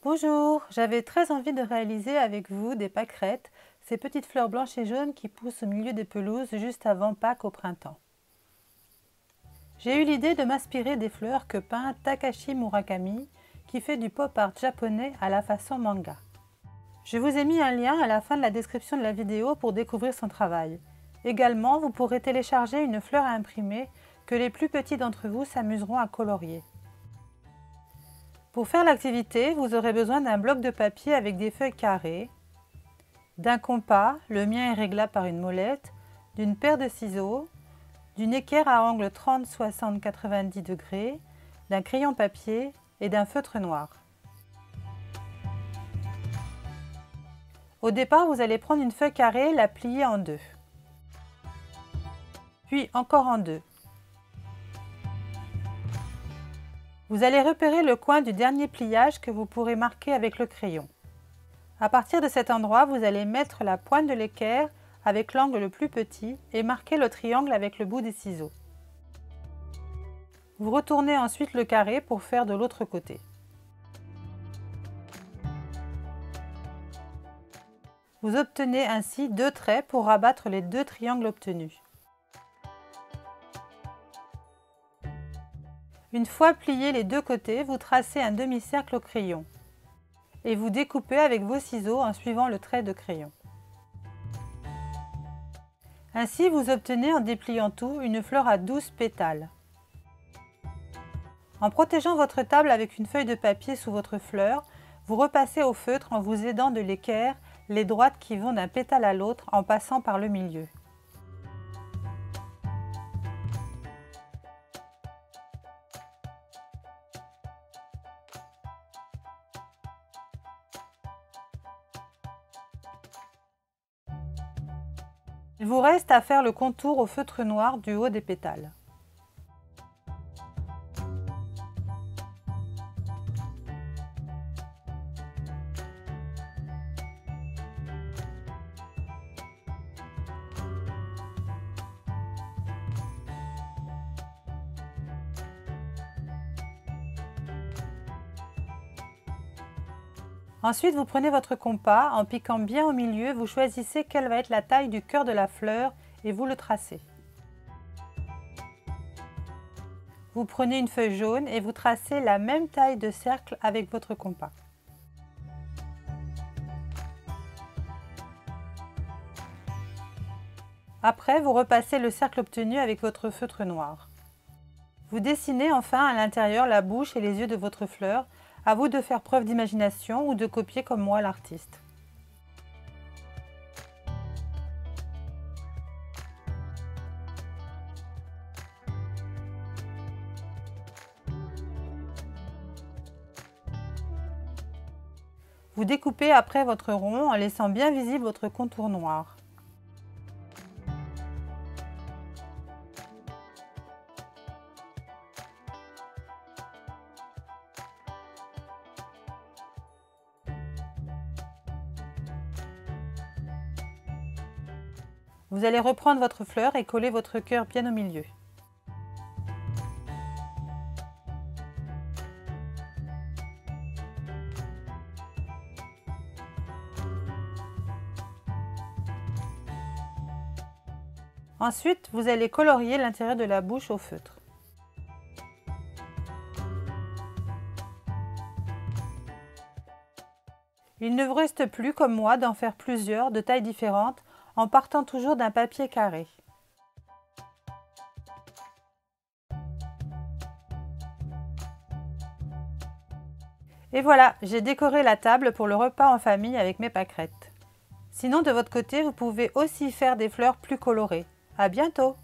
Bonjour, j'avais très envie de réaliser avec vous des pâquerettes, ces petites fleurs blanches et jaunes qui poussent au milieu des pelouses juste avant Pâques au printemps. J'ai eu l'idée de m'inspirer des fleurs que peint Takashi Murakami, qui fait du pop art japonais à la façon manga. Je vous ai mis un lien à la fin de la description de la vidéo pour découvrir son travail. Également, vous pourrez télécharger une fleur à imprimer que les plus petits d'entre vous s'amuseront à colorier. Pour faire l'activité, vous aurez besoin d'un bloc de papier avec des feuilles carrées, d'un compas, le mien est réglable par une molette, d'une paire de ciseaux, d'une équerre à angle 30, 60, 90 degrés, d'un crayon papier et d'un feutre noir. Au départ, vous allez prendre une feuille carrée, la plier en deux, puis encore en deux. Vous allez repérer le coin du dernier pliage que vous pourrez marquer avec le crayon. À partir de cet endroit, vous allez mettre la pointe de l'équerre avec l'angle le plus petit et marquer le triangle avec le bout des ciseaux. Vous retournez ensuite le carré pour faire de l'autre côté. Vous obtenez ainsi deux traits pour rabattre les deux triangles obtenus. Une fois pliés les deux côtés, vous tracez un demi-cercle au crayon et vous découpez avec vos ciseaux en suivant le trait de crayon. Ainsi, vous obtenez en dépliant tout une fleur à 12 pétales. En protégeant votre table avec une feuille de papier sous votre fleur, vous repassez au feutre en vous aidant de l'équerre les droites qui vont d'un pétale à l'autre en passant par le milieu. Il vous reste à faire le contour au feutre noir du haut des pétales. Ensuite, vous prenez votre compas, en piquant bien au milieu, vous choisissez quelle va être la taille du cœur de la fleur et vous le tracez. Vous prenez une feuille jaune et vous tracez la même taille de cercle avec votre compas. Après, vous repassez le cercle obtenu avec votre feutre noir. Vous dessinez enfin à l'intérieur la bouche et les yeux de votre fleur. À vous de faire preuve d'imagination ou de copier comme moi l'artiste. Vous découpez après votre rond en laissant bien visible votre contour noir. Vous allez reprendre votre fleur et coller votre cœur bien au milieu. Ensuite, vous allez colorier l'intérieur de la bouche au feutre. Il ne vous reste plus, comme moi, d'en faire plusieurs de tailles différentes en partant toujours d'un papier carré. Et voilà, j'ai décoré la table pour le repas en famille avec mes pâquerettes. Sinon, de votre côté, vous pouvez aussi faire des fleurs plus colorées. À bientôt!